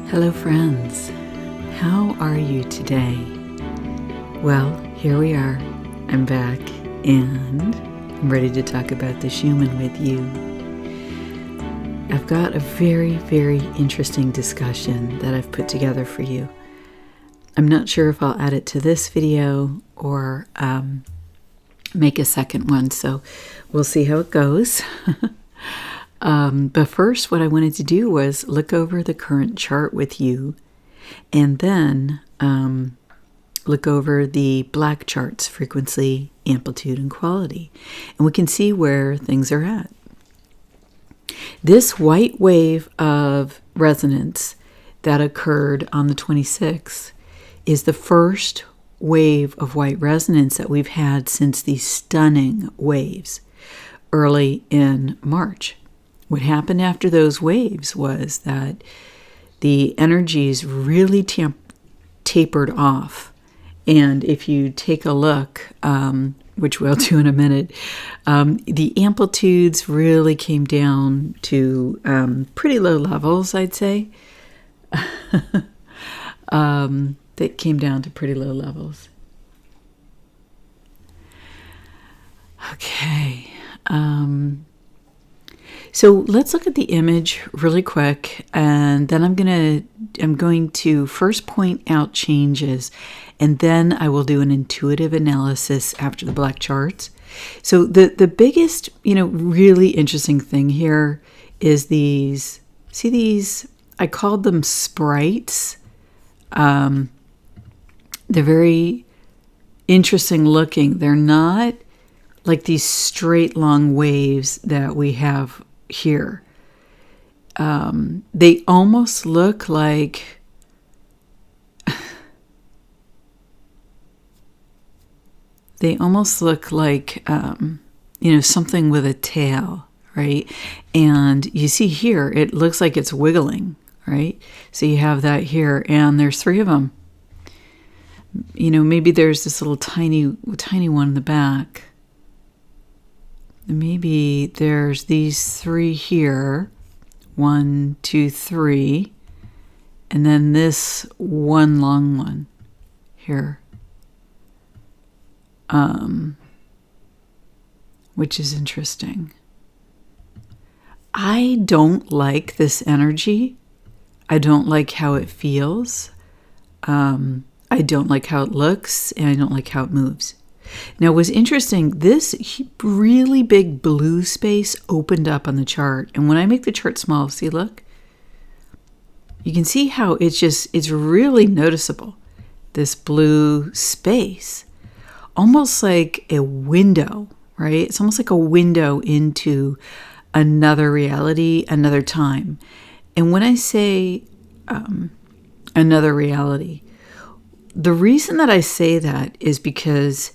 Hello friends, how are you today? Well, here we are. I'm back and I'm ready to talk about the Schumann with you. I've got a very, very interesting discussion that I've put together for you. I'm not sure if I'll add it to this video or make a second one, so we'll see how it goes. But first, what I wanted to do was look over the current chart with you and then look over the black charts, frequency, amplitude, and quality. And we can see where things are at. This white wave of resonance that occurred on the 26th is the first wave of white resonance that we've had since these stunning waves early in March. What happened after those waves was that the energies really tapered off. And if you take a look, which we'll do in a minute, the amplitudes really came down to pretty low levels, I'd say. They came down to pretty low levels. Okay. So let's look at the image really quick, and then I'm going to first point out changes, and then I will do an intuitive analysis after the black charts. So the biggest, really interesting thing here is these, see these, I called them sprites. They're very interesting looking. They're not like these straight long waves that we have here. They almost look like something with a tail, right? And you see here, it looks like it's wiggling, right? So you have that here, and there's three of them. Maybe there's this little tiny one in the back. Maybe there's these three here, 1, 2, 3, and then this one long one here, which is interesting. I don't like this energy. I don't like how it feels. I don't like how it looks, and I don't like how it moves. Now, what's interesting, this really big blue space opened up on the chart. And when I make the chart small, see, look, you can see how it's really noticeable, this blue space, almost like a window, right? It's almost like a window into another reality, another time. And when I say another reality, the reason that I say that is because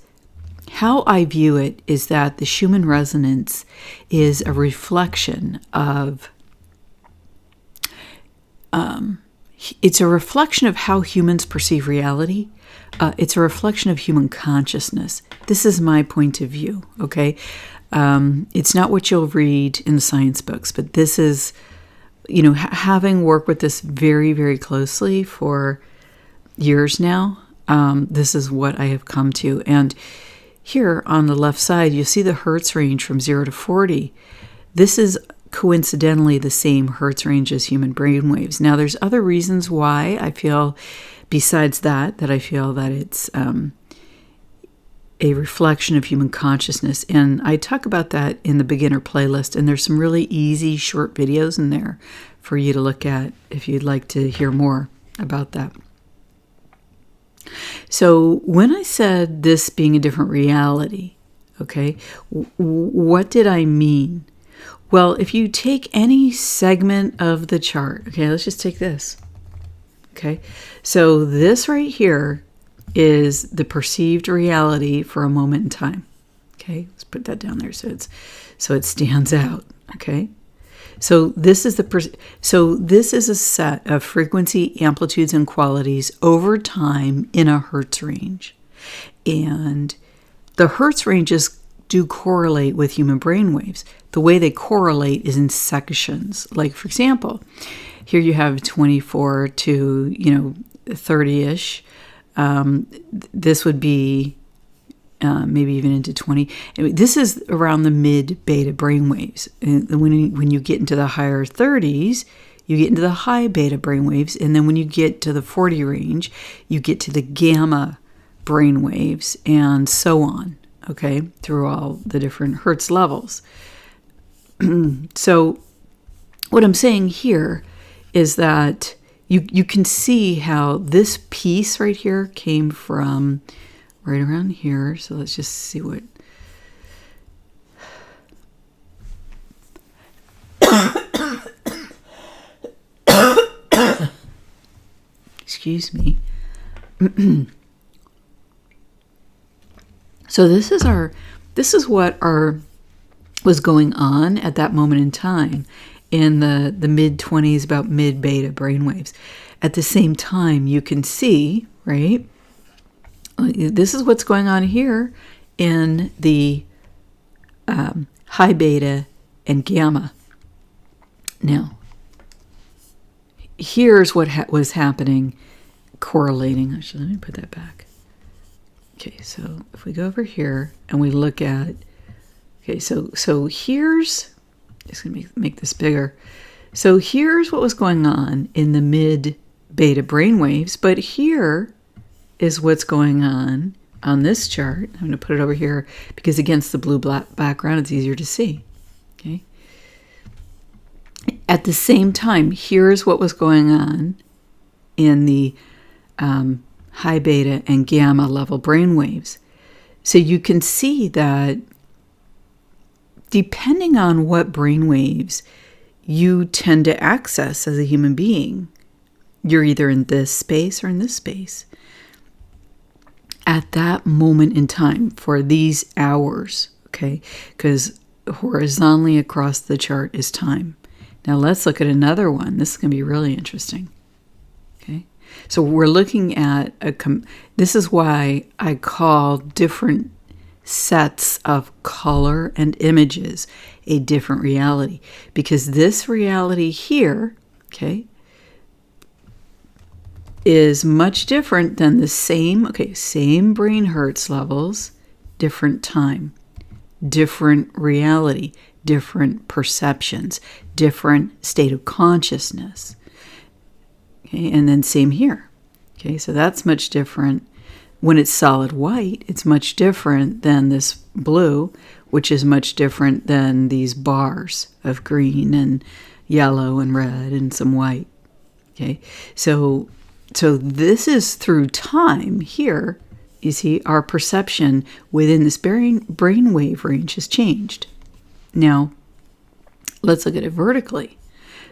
how I view it is that the Schumann resonance is a reflection of, it's a reflection of how humans perceive reality. It's a reflection of human consciousness. This is my point of view, okay? It's not what you'll read in the science books, but this is, having worked with this very, very closely for years now, this is what I have come to. And here on the left side, you see the Hertz range from 0 to 40. This is coincidentally the same Hertz range as human brainwaves. Now, there's other reasons why I feel, besides that I feel that it's a reflection of human consciousness. And I talk about that in the beginner playlist, and there's some really easy short videos in there for you to look at if you'd like to hear more about that. So when I said this being a different reality, okay, what did I mean? Well, if you take any segment of the chart, okay, let's just take this, okay? So this right here is the perceived reality for a moment in time, okay? Let's put that down there so it stands out, okay? So this is a set of frequency, amplitudes, and qualities over time in a Hertz range. And the Hertz ranges do correlate with human brain waves. The way they correlate is in sections. Like, for example, Here you have 24 to, 30-ish. This would be maybe even into 20. This is around the mid-beta brainwaves. And when you get into the higher 30s, you get into the high beta brainwaves. And then when you get to the 40 range, you get to the gamma brainwaves and so on, okay, through all the different Hertz levels. So what I'm saying here is that you can see how this piece right here came from right around here. So let's just see what. Excuse me. So this is what was going on at that moment in time in the mid-20s, about mid-beta brainwaves. At the same time, you can see, right? This is what's going on here in the high beta and gamma. Now, here's what was happening, correlating. Actually, let me put that back. Okay, so if we go over here and we look at, okay, so here's, just gonna make this bigger. So here's what was going on in the mid-beta brainwaves, but here is what's going on this chart. I'm going to put it over here because against the blue-black background, it's easier to see. Okay. At the same time, here's what was going on in the high beta and gamma level brainwaves. So you can see that depending on what brainwaves you tend to access as a human being, you're either in this space or in this space at that moment in time for these hours, okay? Because horizontally across the chart is time. Now let's look at another one. This is going to be really interesting, okay? So we're looking at this is why I call different sets of color and images a different reality, because this reality here, okay, is much different than the same brain Hertz levels, different time, different reality, different perceptions, different state of consciousness. Okay, and then same here. Okay, so that's much different. When it's solid white, it's much different than this blue, which is much different than these bars of green and yellow and red and some white. Okay, so this is through time here. You see, our perception within this brainwave range has changed. Now, let's look at it vertically.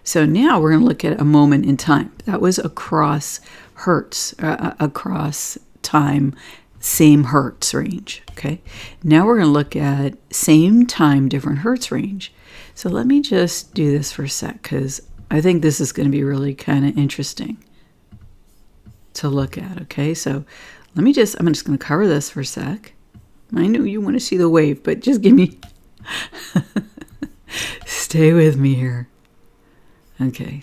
So now we're going to look at a moment in time. That was across Hertz, across time, same Hertz range. Okay. Now we're going to look at same time, different Hertz range. So let me just do this for a sec, because I think this is going to be really kind of interesting to look at. Okay. So I'm just going to cover this for a sec. I know you want to see the wave, but just give me, stay with me here. Okay.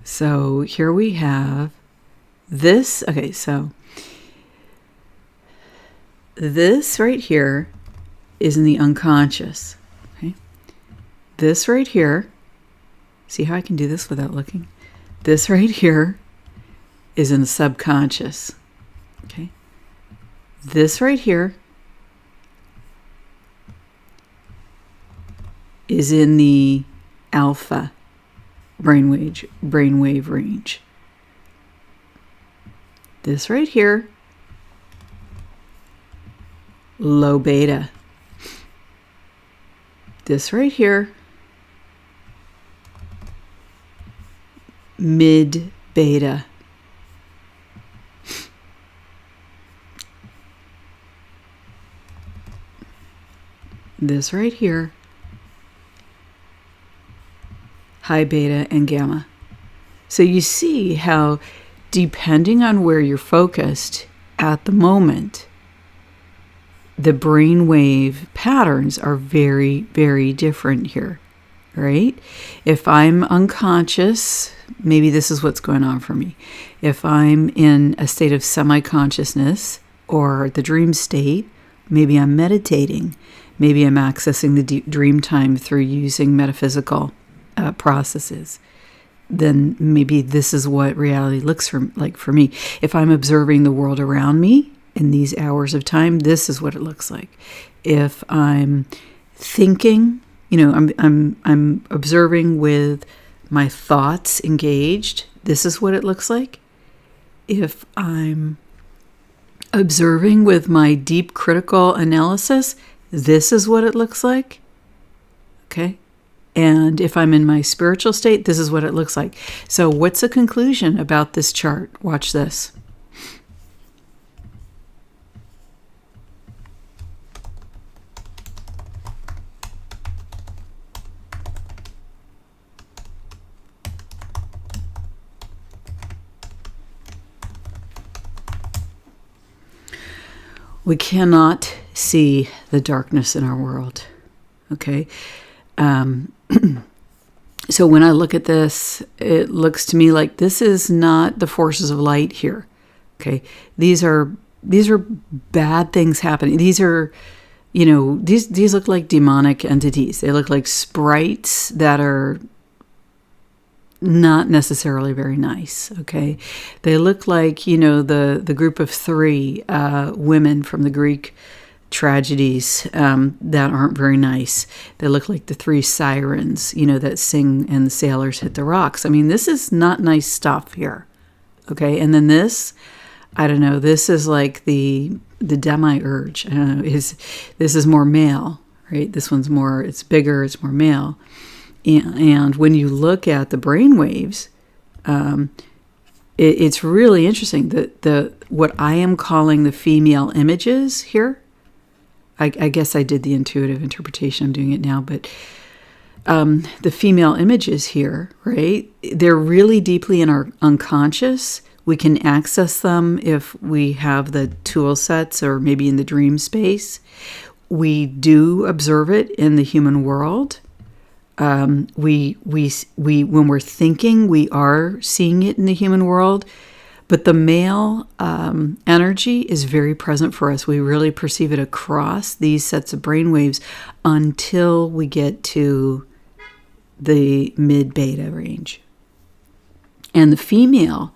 So here we have this. Okay, so this right here is in the unconscious. Okay, this right here. See how I can do this without looking? This right here is in the subconscious. Okay, this right here is in the alpha brainwave range. This right here, low beta. This right here, mid beta. This right here, high beta and gamma. So you see how, depending on where you're focused at the moment, the brainwave patterns are very, very different here. right? If I'm unconscious, maybe this is what's going on for me. If I'm in a state of semi-consciousness or the dream state, maybe I'm meditating. Maybe I'm accessing the dream time through using metaphysical processes. Then maybe this is what reality looks like for me. If I'm observing the world around me in these hours of time, this is what it looks like. If I'm thinking, I'm observing with my thoughts engaged, this is what it looks like. If I'm observing with my deep critical analysis, this is what it looks like. Okay? And if I'm in my spiritual state, this is what it looks like. So what's the conclusion about this chart? Watch this. We cannot see the darkness in our world. Okay? So when I look at this, it looks to me like this is not the forces of light here. Okay, these are bad things happening. These are, these look like demonic entities. They look like sprites that are not necessarily very nice. Okay, they look like the group of three women from the Greek tragedies that aren't very nice. They look like the three sirens, that sing and the sailors hit the rocks. I mean, this is not nice stuff here. Okay, and then this, I don't know, this is like the demiurge. I don't know, this is more male, right? This one's more, it's bigger, it's more male. And when you look at the brain waves, it's really interesting that what I am calling the female images here, I guess I did the intuitive interpretation. I'm doing it now, but the female images here, right? They're really deeply in our unconscious. We can access them if we have the tool sets or maybe in the dream space. We do observe it in the human world. We when we're thinking, we are seeing it in the human world. But the male energy is very present for us. We really perceive it across these sets of brainwaves until we get to the mid-beta range. And the female,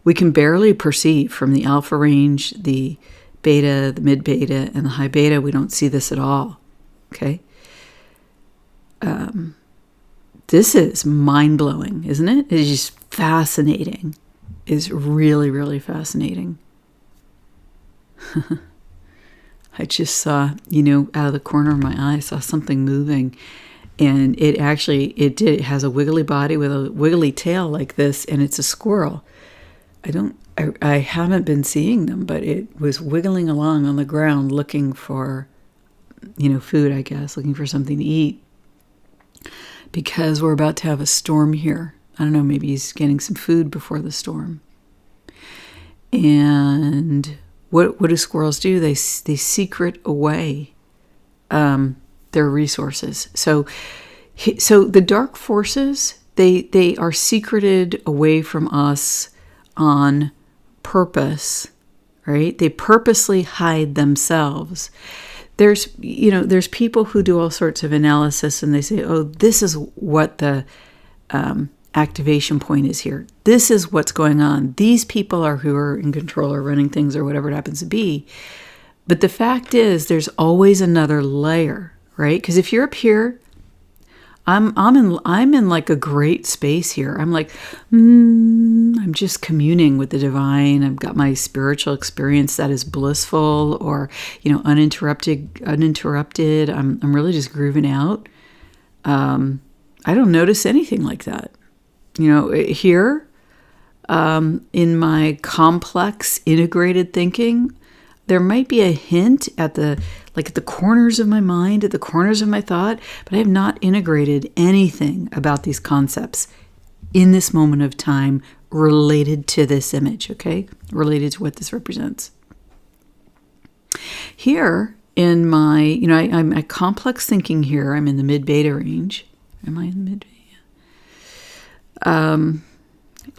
we can barely perceive from the alpha range, the beta, the mid-beta, and the high beta. We don't see this at all. Okay? This is mind-blowing, isn't it? It's just fascinating. Is really, really fascinating. I just saw, out of the corner of my eye, I saw something moving. And it has a wiggly body with a wiggly tail like this, and it's a squirrel. I haven't been seeing them, but it was wiggling along on the ground looking for, food, I guess, looking for something to eat. Because we're about to have a storm here. I don't know, maybe he's getting some food before the storm. And what do squirrels do? They secret away their resources. So the dark forces, they are secreted away from us on purpose, right? They purposely hide themselves. There's people who do all sorts of analysis and they say, oh, this is what the activation point is here. This is what's going on. These people are who are in control or running things or whatever it happens to be. But the fact is, there's always another layer, right? Because if you're up here, I'm in like a great space here. I'm like, I'm just communing with the divine. I've got my spiritual experience that is blissful or uninterrupted. I'm really just grooving out. I don't notice anything like that. Here, in my complex integrated thinking, there might be a hint at the corners of my mind, at the corners of my thought, but I have not integrated anything about these concepts in this moment of time related to this image, okay? Related to what this represents. Here in my, I'm at complex thinking here, I'm in the mid-beta range, Am I in mid?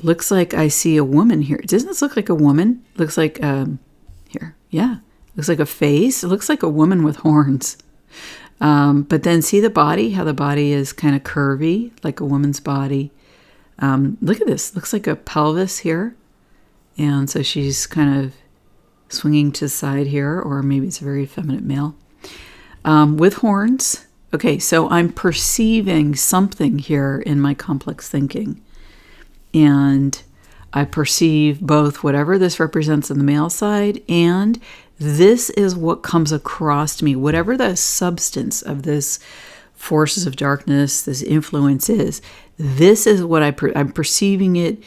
Looks like I see a woman here. Doesn't this look like a woman? Looks like, here, yeah. Looks like a face. It looks like a woman with horns. But then see the body, how the body is kind of curvy, like a woman's body. Look at this. Looks like a pelvis here. And so she's kind of swinging to the side here, or maybe it's a very effeminate male. With horns. Okay, so I'm perceiving something here in my complex thinking. And I perceive both whatever this represents on the male side, and this is what comes across to me. Whatever the substance of this forces of darkness, this influence is, this is what I'm perceiving it,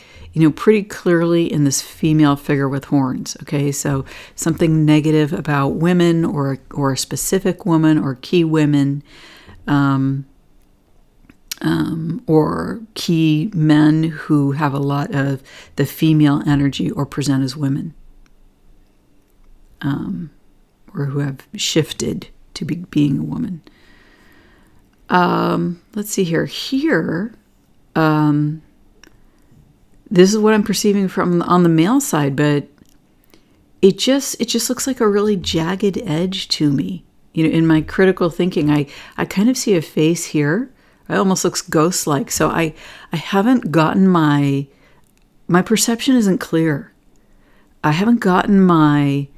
pretty clearly in this female figure with horns. Okay, so something negative about women or a specific woman or key women. Or key men who have a lot of the female energy or present as women, or who have shifted to being a woman. Let's see here. Here, this is what I'm perceiving from on the male side, but it just looks like a really jagged edge to me. In my critical thinking, I kind of see a face here. It almost looks ghost-like. So I haven't gotten my perception isn't clear. I haven't gotten my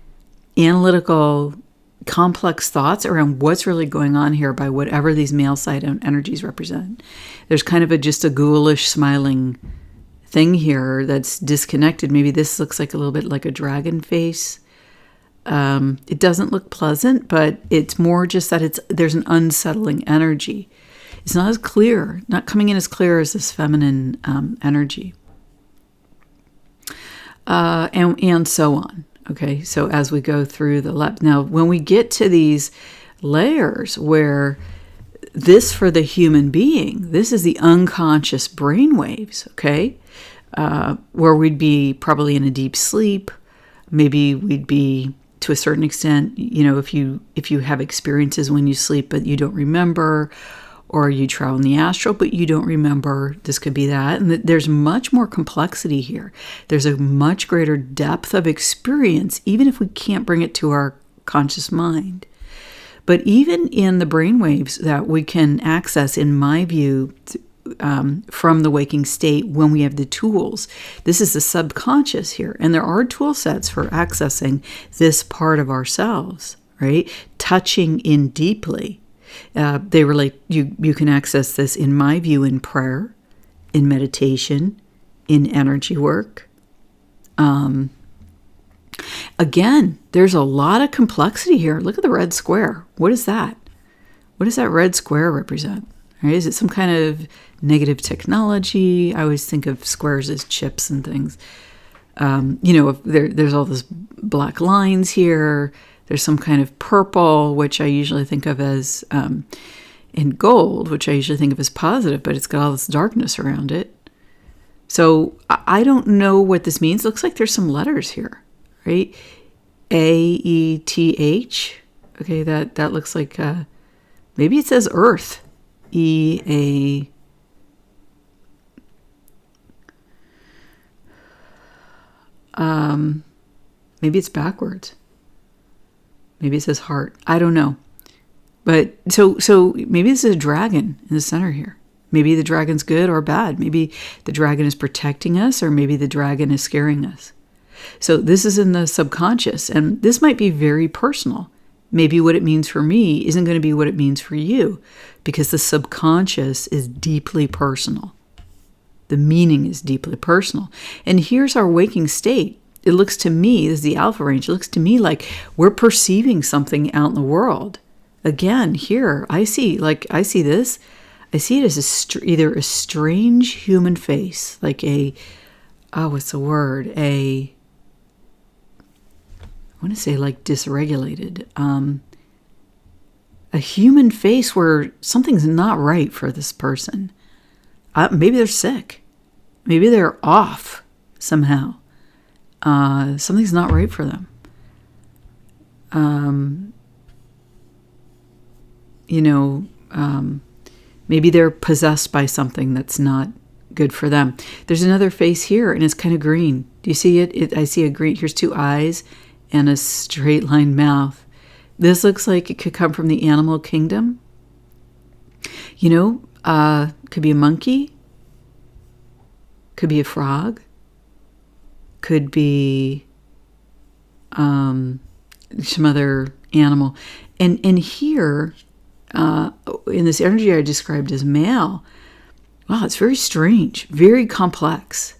analytical, complex thoughts around what's really going on here by whatever these male side energies represent. There's kind of just a ghoulish, smiling thing here that's disconnected. Maybe this looks like a little bit like a dragon face. It doesn't look pleasant, but it's more just that there's an unsettling energy. It's not as clear, not coming in as clear as this feminine energy. And so on. Okay, so as we go through now when we get to these layers where this for the human being, this is the unconscious brain waves, okay, where we'd be probably in a deep sleep. Maybe we'd be, to a certain extent, if you have experiences when you sleep but you don't remember, or you travel in the astral, but you don't remember. This could be that. And there's much more complexity here. There's a much greater depth of experience, even if we can't bring it to our conscious mind. But even in the brainwaves that we can access, in my view, from the waking state when we have the tools, this is the subconscious here. And there are tool sets for accessing this part of ourselves, right? Touching in deeply. They relate. You can access this, in my view, in prayer, in meditation, in energy work. Again, there's a lot of complexity here. Look at the red square. What is that? What does that red square represent? Right? Is it some kind of negative technology? I always think of squares as chips and things. If there's all those black lines here. There's some kind of purple, which I usually think of as, in gold, which I usually think of as positive, but it's got all this darkness around it. So I don't know what this means. It looks like there's some letters here, right? AETH. Okay, that looks like, maybe it says Earth. EA. Maybe it's backwards. Maybe it says heart. I don't know. But so maybe this is a dragon in the center here. Maybe the dragon's good or bad. Maybe the dragon is protecting us, or maybe the dragon is scaring us. So this is in the subconscious, and this might be very personal. Maybe what it means for me isn't going to be what it means for you, because the subconscious is deeply personal. The meaning is deeply personal. And here's our waking state. It looks to me, this is the alpha range, it looks to me like we're perceiving something out in the world. Again, here, I see this. I see it as either a strange human face, like what's the word? I want to say like dysregulated. A human face where something's not right for this person. Maybe they're sick. Maybe they're off somehow. Something's not right for them. Maybe they're possessed by something that's not good for them. There's another face here, and it's kind of green. Do you see it? I see a green. Here's two eyes and a straight line mouth. This looks like it could come from the animal kingdom. You know, could be a monkey, could be a frog, could be some other animal. And here, in this energy I described as male, wow, it's very strange, very complex.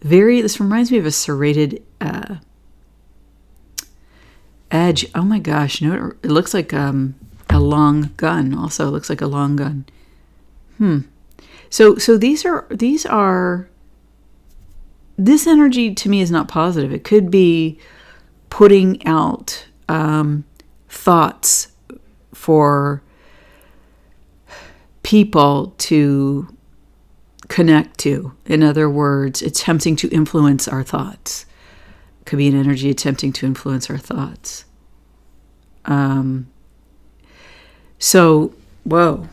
This reminds me of a serrated edge. Oh my gosh, it looks like a long gun. Also, it looks like a long gun. So this energy to me is not positive. It could be putting out thoughts for people to connect to. In other words, attempting to influence our thoughts. Could be an energy attempting to influence our thoughts. So, whoa.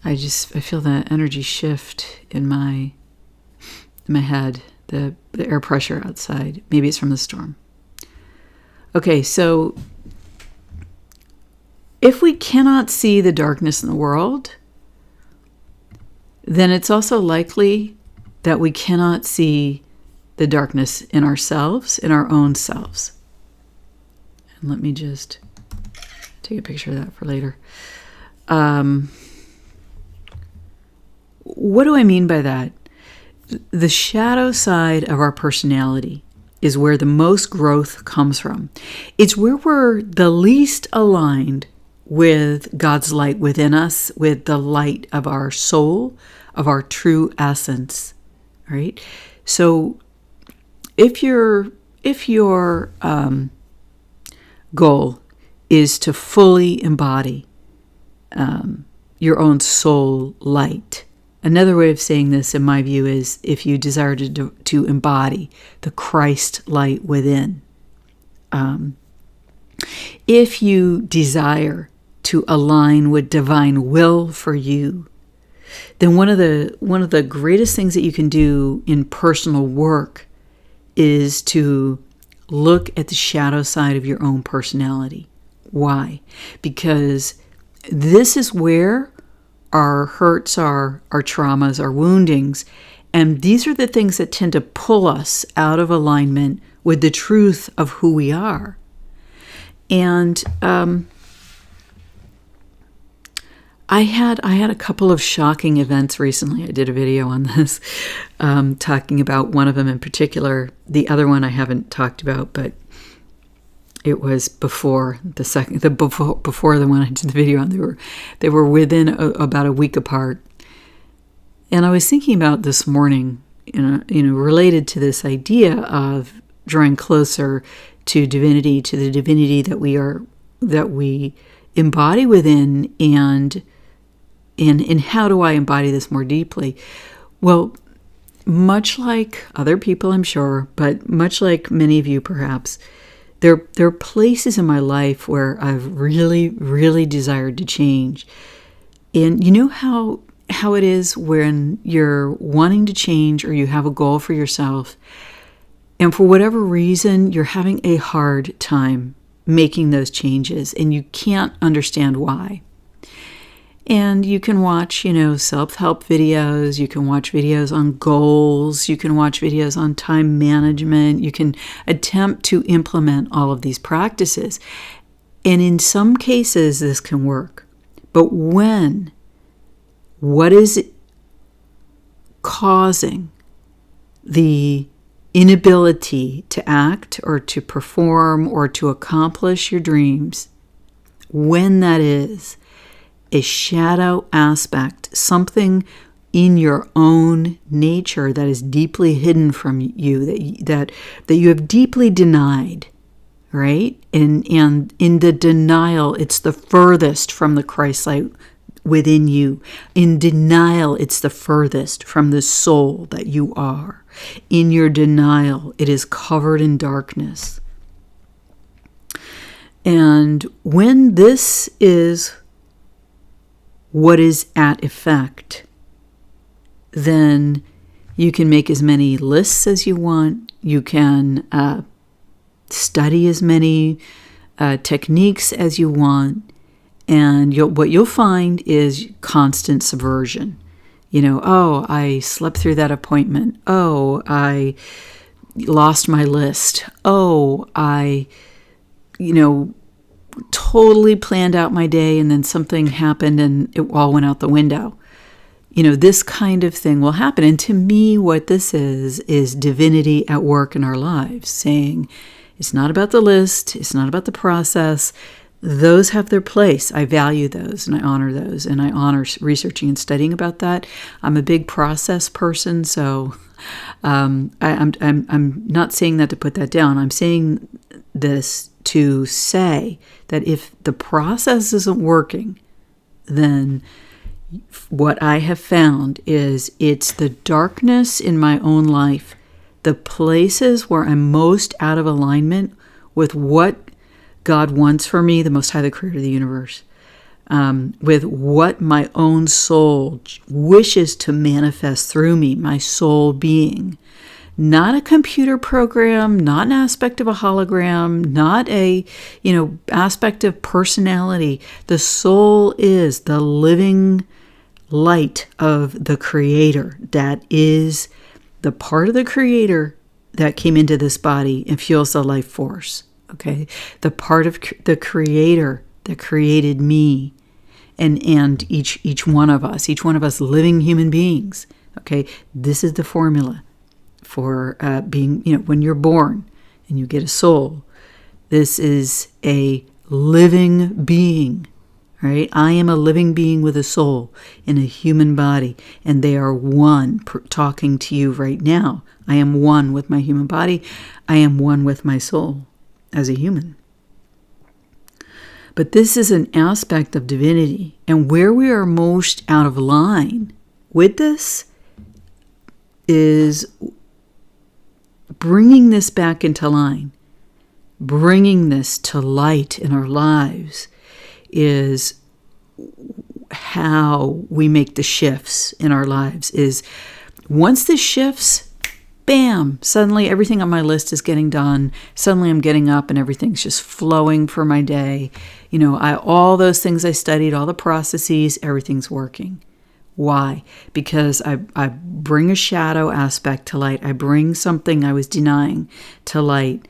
I feel that energy shift in my head, the air pressure outside. Maybe it's from the storm. Okay, so if we cannot see the darkness in the world, then it's also likely that we cannot see the darkness in ourselves, in our own selves. And let me just take a picture of that for later. What do I mean by that? The shadow side of our personality is where the most growth comes from. It's where we're the least aligned with God's light within us, with the light of our soul, of our true essence, right? So if your goal is to fully embody your own soul light, another way of saying this, in my view, is if you desire to embody the Christ light within. If you desire to align with divine will for you, then one of the greatest things that you can do in personal work is to look at the shadow side of your own personality. Why? Because this is where our hurts are, our traumas, our woundings, and these are the things that tend to pull us out of alignment with the truth of who we are. And I had a couple of shocking events recently. I did a video on this, talking about one of them in particular. The other one I haven't talked about, but it was before before the one I did the video on. They were within about a week apart, and I was thinking about this morning, related to this idea of drawing closer to divinity, to the divinity that we embody within, and how do I embody this more deeply? Well, much like other people, I'm sure, but much like many of you perhaps, there are places in my life where I've really, really desired to change. And you know how it is when you're wanting to change or you have a goal for yourself, and for whatever reason, you're having a hard time making those changes, and you can't understand why. And you can watch, self-help videos, you can watch videos on goals, you can watch videos on time management, you can attempt to implement all of these practices. And in some cases, this can work. But what is causing the inability to act or to perform or to accomplish your dreams, when that is a shadow aspect, something in your own nature that is deeply hidden from you, that you have deeply denied, right? And in the denial, it's the furthest from the Christ light within you. In denial, it's the furthest from the soul that you are. In your denial, it is covered in darkness. And when this is what is at effect, then you can make as many lists as you want. You can study as many techniques as you want. And what you'll find is constant subversion. Oh, I slept through that appointment. Oh, I lost my list. Oh, I, totally planned out my day and then something happened and it all went out the window. This kind of thing will happen. And to me, what this is divinity at work in our lives, saying it's not about the list. It's not about the process. Those have their place. I value those and I honor those, and I honor researching and studying about that. I'm a big process person, so I'm not saying that to put that down. I'm saying this to say that if the process isn't working, then what I have found is it's the darkness in my own life, the places where I'm most out of alignment with what God wants for me, the Most High, the Creator of the universe, with what my own soul wishes to manifest through me, my soul being. Not a computer program, not an aspect of a hologram, not a, aspect of personality. The soul is the living light of the Creator. That is the part of the Creator that came into this body and fuels the life force. Okay, the part of the Creator that created me and each one of us living human beings. Okay, this is the formula for being, when you're born and you get a soul. This is a living being, right? I am a living being with a soul in a human body, and they are one talking to you right now. I am one with my human body. I am one with my soul as a human. But this is an aspect of divinity, and where we are most out of line with this is bringing this back into line, bringing this to light in our lives is how we make the shifts in our lives. Is once this shifts, bam, suddenly everything on my list is getting done. Suddenly I'm getting up and everything's just flowing for my day. All those things I studied, all the processes, everything's working. Why? Because I bring a shadow aspect to light. I bring something I was denying to light.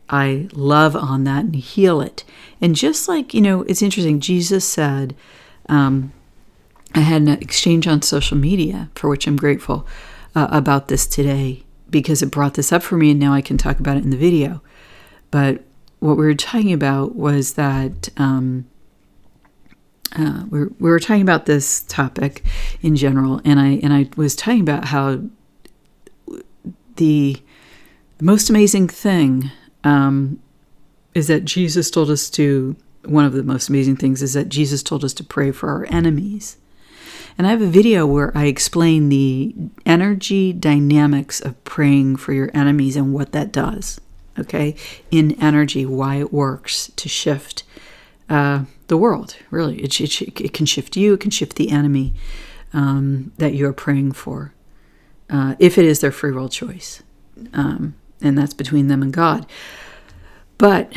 I love on that and heal it. And just like, it's interesting, Jesus said, I had an exchange on social media, for which I'm grateful, about this today, because it brought this up for me and now I can talk about it in the video. But what we were talking about was that we were talking about this topic in general, and I was talking about how the most amazing thing is that Jesus told us to, one of the most amazing things is that Jesus told us to pray for our enemies. And I have a video where I explain the energy dynamics of praying for your enemies and what that does, okay? In energy, why it works to shift the world, really. It can shift you, it can shift the enemy that you're praying for, if it is their free will choice. And that's between them and God. But,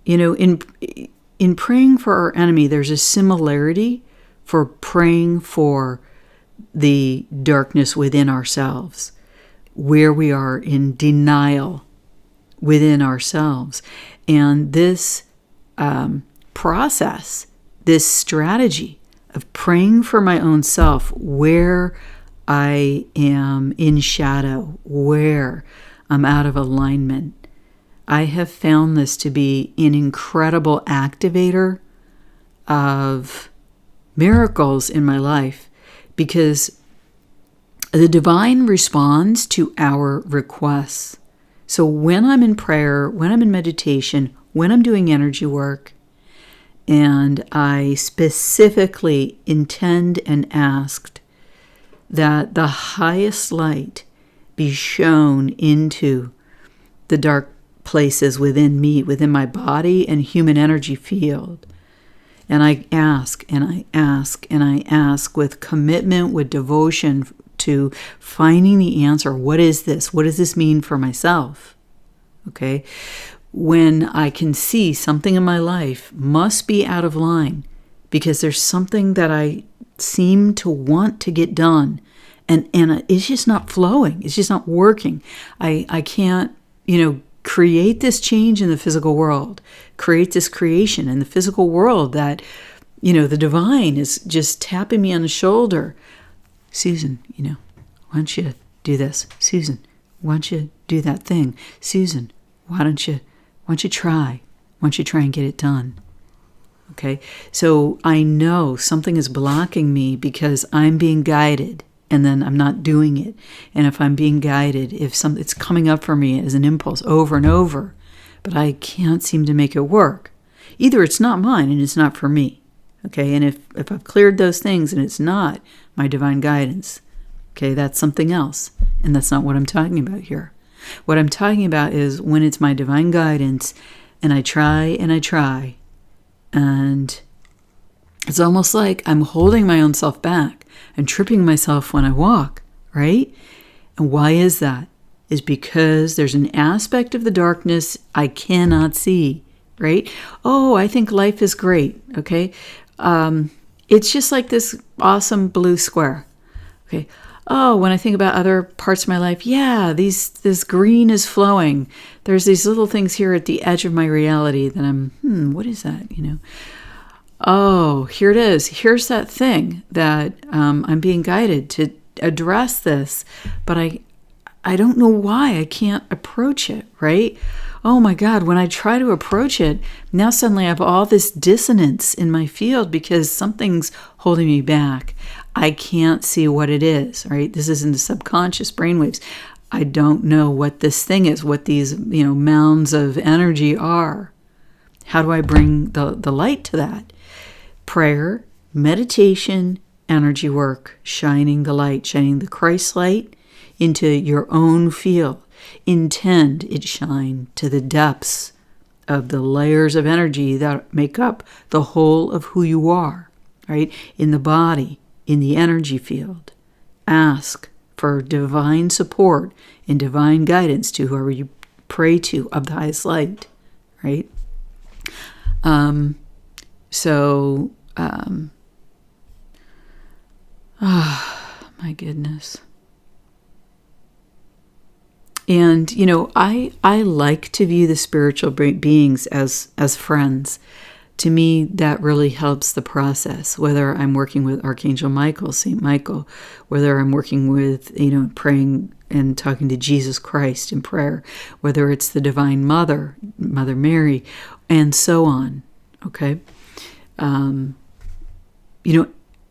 in praying for our enemy, there's a similarity for praying for the darkness within ourselves, where we are in denial within ourselves. And this process, this strategy of praying for my own self, where I am in shadow, where I'm out of alignment, I have found this to be an incredible activator of miracles in my life, because the divine responds to our requests. So when I'm in prayer, when I'm in meditation, when I'm doing energy work, and I specifically intend and asked that the highest light be shown into the dark places within me, within my body and human energy field, And I ask and I ask and I ask with commitment, with devotion to finding the answer. What is this? What does this mean for myself? Okay. When I can see something in my life must be out of line because there's something that I seem to want to get done and it's just not flowing. It's just not working. I can't, create this change in the physical world, create this creation in the physical world that, the divine is just tapping me on the shoulder. Susan, why don't you do this? Susan, why don't you do that thing? Susan, why don't you try? Why don't you try and get it done? Okay, so I know something is blocking me because I'm being guided and then I'm not doing it. And if I'm being guided, it's coming up for me as an impulse over and over, but I can't seem to make it work. Either it's not mine and it's not for me. Okay, and if I've cleared those things and it's not my divine guidance, okay, that's something else. And that's not what I'm talking about here. What I'm talking about is when it's my divine guidance and I try, and it's almost like I'm holding my own self back and tripping myself when I walk, right? And why is that? Is because there's an aspect of the darkness I cannot see, right? Oh, I think life is great, okay? It's just like this awesome blue square, okay? Oh, when I think about other parts of my life, yeah, this green is flowing. There's these little things here at the edge of my reality that what is that, Oh, here it is. Here's that thing that I'm being guided to address this, but I don't know why I can't approach it, right? Oh my God, when I try to approach it, now suddenly I have all this dissonance in my field because something's holding me back. I can't see what it is, right? This is in the subconscious brainwaves. I don't know what this thing is, what these, mounds of energy are. How do I bring the light to that? Prayer, meditation, energy work, shining the light, shining the Christ light into your own field. Intend it shine to the depths of the layers of energy that make up the whole of who you are, right? In the body, in the energy field. Ask for divine support and divine guidance to whoever you pray to of the highest light, right? My goodness. And, I like to view the spiritual beings as friends. To me, that really helps the process, whether I'm working with Archangel Michael, Saint Michael, whether I'm working with, praying and talking to Jesus Christ in prayer, whether it's the Divine Mother, Mother Mary, and so on, okay?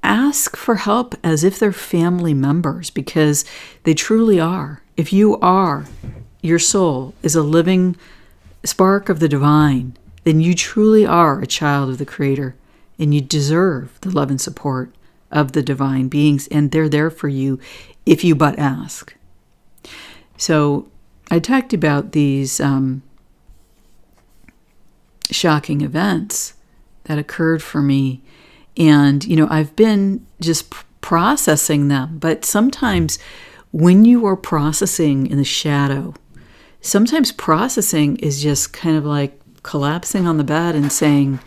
Ask for help as if they're family members because they truly are. If your soul is a living spark of the divine, then you truly are a child of the Creator and you deserve the love and support of the divine beings, and they're there for you if you but ask. So I talked about these shocking events that occurred for me, and I've been just processing them, but sometimes when you are processing in the shadow, sometimes processing is just kind of like collapsing on the bed and saying,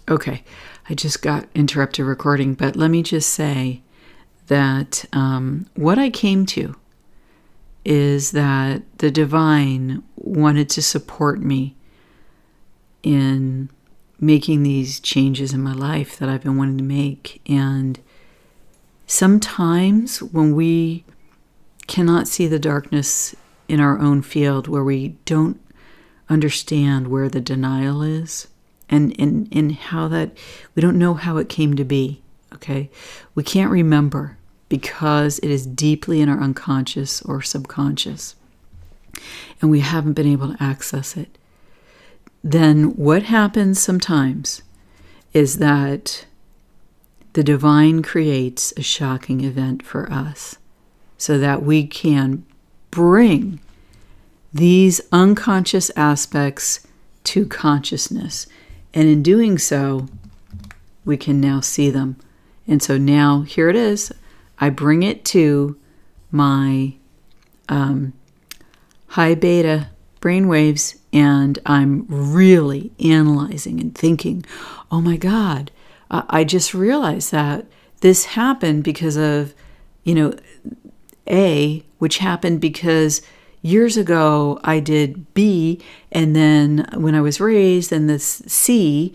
okay, I just got interrupted recording, but let me just say that what I came to is that the divine wanted to support me in making these changes in my life that I've been wanting to make. And sometimes when we cannot see the darkness in our own field, where we don't understand where the denial is and how that, we don't know how it came to be, okay? We can't remember because it is deeply in our unconscious or subconscious, and we haven't been able to access it. Then what happens sometimes is that the divine creates a shocking event for us so that we can bring these unconscious aspects to consciousness. And in doing so, we can now see them. And so now here it is. I bring it to my high beta brainwaves, and I'm really analyzing and thinking, oh my God, I just realized that this happened because of, A, which happened because years ago I did B, and then when I was raised, and this C,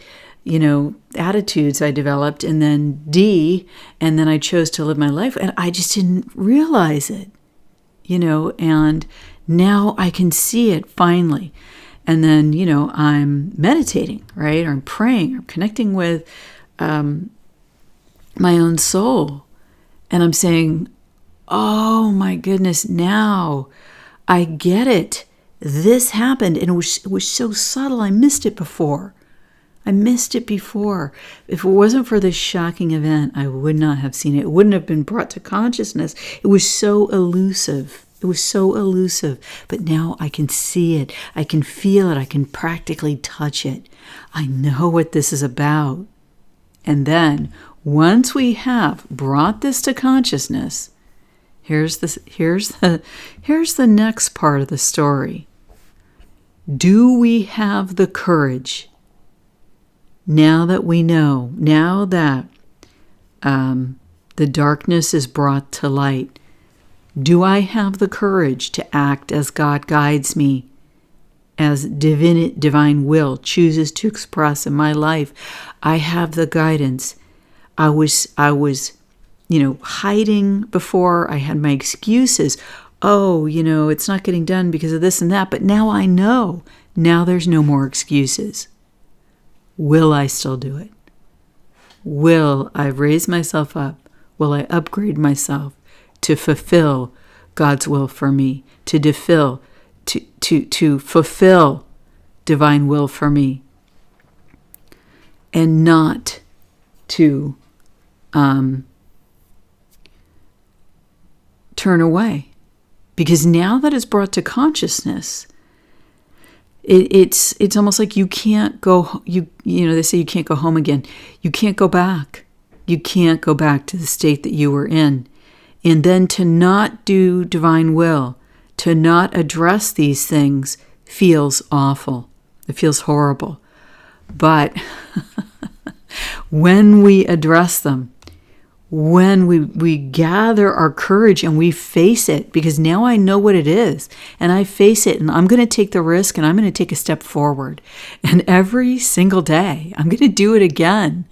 attitudes I developed, and then D, and then I chose to live my life, and I just didn't realize it, and now I can see it finally. And then, I'm meditating, right? Or I'm praying, or connecting with my own soul. And I'm saying, oh my goodness, now I get it. This happened, and it was so subtle. I missed it before. If it wasn't for this shocking event, I would not have seen it. It wouldn't have been brought to consciousness. It was so elusive. But now I can see it. I can feel it. I can practically touch it. I know what this is about. And then, once we have brought this to consciousness, here's the next part of the story. Do we have the courage, now that we know, now that the darkness is brought to light, do I have the courage to act as God guides me, as divine will chooses to express in my life? I have the guidance. I was hiding before. I had my excuses. Oh, it's not getting done because of this and that. But now I know. Now there's no more excuses. Will I still do it? Will I raise myself up? Will I upgrade myself to fulfill God's will for me, to fulfill divine will for me, and not to turn away? Because now that it's brought to consciousness, it's almost like you can't go. They say you can't go home again. You can't go back. You can't go back to the state that you were in. And then to not do divine will, to not address these things, feels awful. It feels horrible. But when we address them, when we gather our courage and we face it, because now I know what it is, and I face it, and I'm going to take the risk, and I'm going to take a step forward. And every single day, I'm going to do it again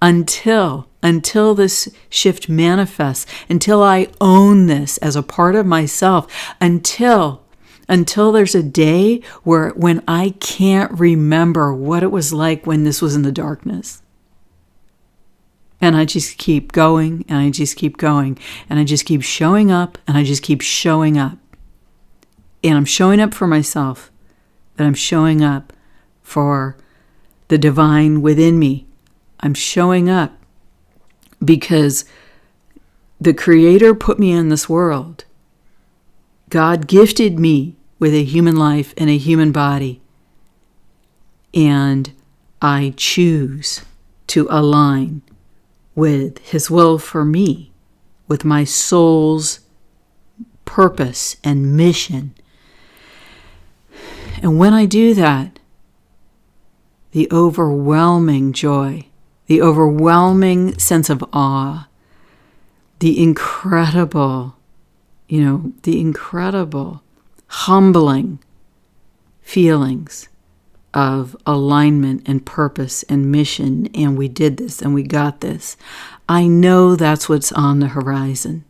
until this shift manifests, until I own this as a part of myself, until there's a day when I can't remember what it was like when this was in the darkness. And I just keep going, and I just keep going, and I just keep showing up, and I just keep showing up. And I'm showing up for myself, but I'm showing up for the divine within me. I'm showing up because the Creator put me in this world. God gifted me with a human life and a human body. And I choose to align with His will for me, with my soul's purpose and mission. And when I do that, the overwhelming joy, the overwhelming sense of awe, the incredible humbling feelings of alignment and purpose and mission, and we did this and we got this. I know that's what's on the horizon.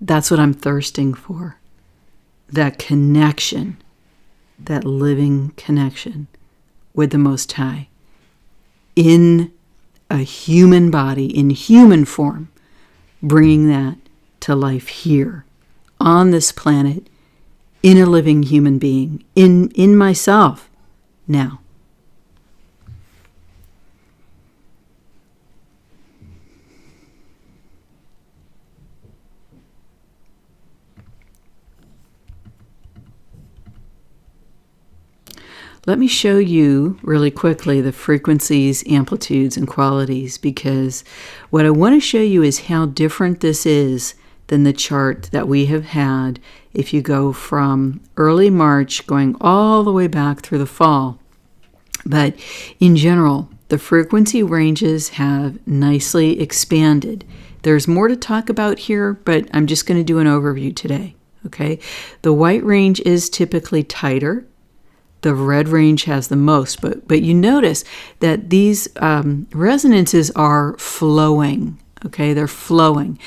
That's what I'm thirsting for. That connection, that living connection with the Most High in a human body, in human form, bringing that to life here on this planet, in a living human being, in myself now. let me show you really quickly the frequencies, amplitudes, and qualities, because what I want to show you is how different this is than the chart that we have had if you go from early March going all the way back through the fall. But in general, the frequency ranges have nicely expanded. There's more to talk about here, but I'm just going to do an overview today. Okay, the white range is typically tighter. The red range has the most, but you notice that these resonances are flowing. Okay, they're flowing.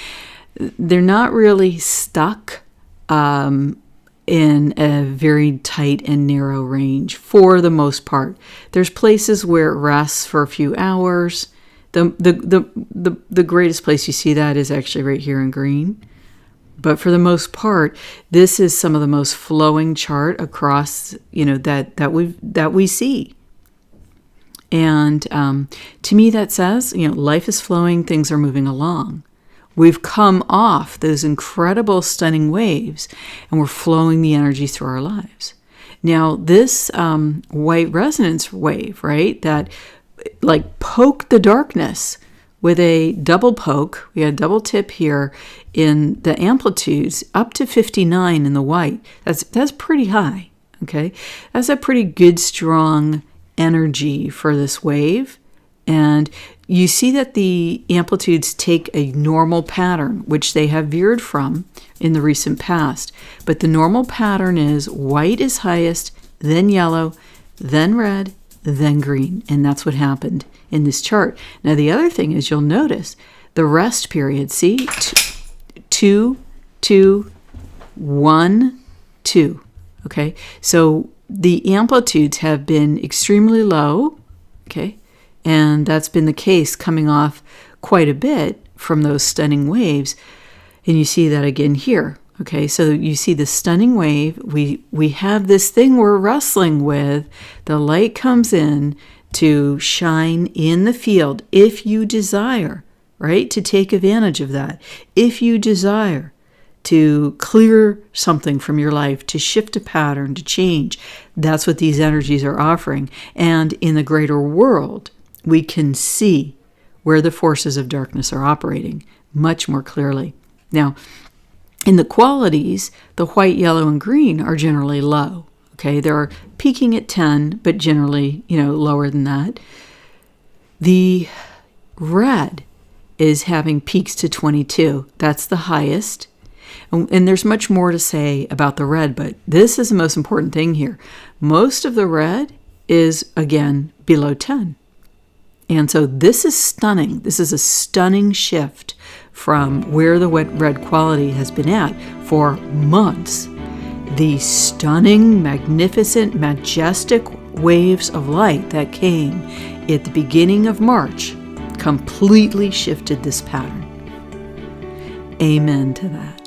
They're not really stuck in a very tight and narrow range for the most part. There's places where it rests for a few hours. The greatest place you see that is actually right here in green. But for the most part, this is some of the most flowing chart across, that we see. And to me, that says, life is flowing, things are moving along. We've come off those incredible, stunning waves, and we're flowing the energy through our lives. Now, this white resonance wave, right, that like poked the darkness with a double poke. We had a double tip here in the amplitudes up to 59 in the white. That's pretty high, okay? That's a pretty good, strong energy for this wave. And you see that the amplitudes take a normal pattern, which they have veered from in the recent past. But the normal pattern is white is highest, then yellow, then red, then green. And that's what happened in this chart. Now, the other thing is you'll notice the rest period. See? 2, 2, 1, 2. Okay? So the amplitudes have been extremely low. Okay? And that's been the case coming off quite a bit from those stunning waves. And you see that again here. Okay, so you see the stunning wave. We have this thing we're wrestling with. The light comes in to shine in the field if you desire, right, to take advantage of that. If you desire to clear something from your life, to shift a pattern, to change, that's what these energies are offering. And in the greater world, we can see where the forces of darkness are operating much more clearly. Now, in the qualities, the white, yellow, and green are generally low. Okay, they're peaking at 10, but generally, lower than that. The red is having peaks to 22. That's the highest. And there's much more to say about the red, but this is the most important thing here. Most of the red is, again, below 10. And so this is stunning. This is a stunning shift from where the red quality has been at for months. The stunning, magnificent, majestic waves of light that came at the beginning of March completely shifted this pattern. Amen to that.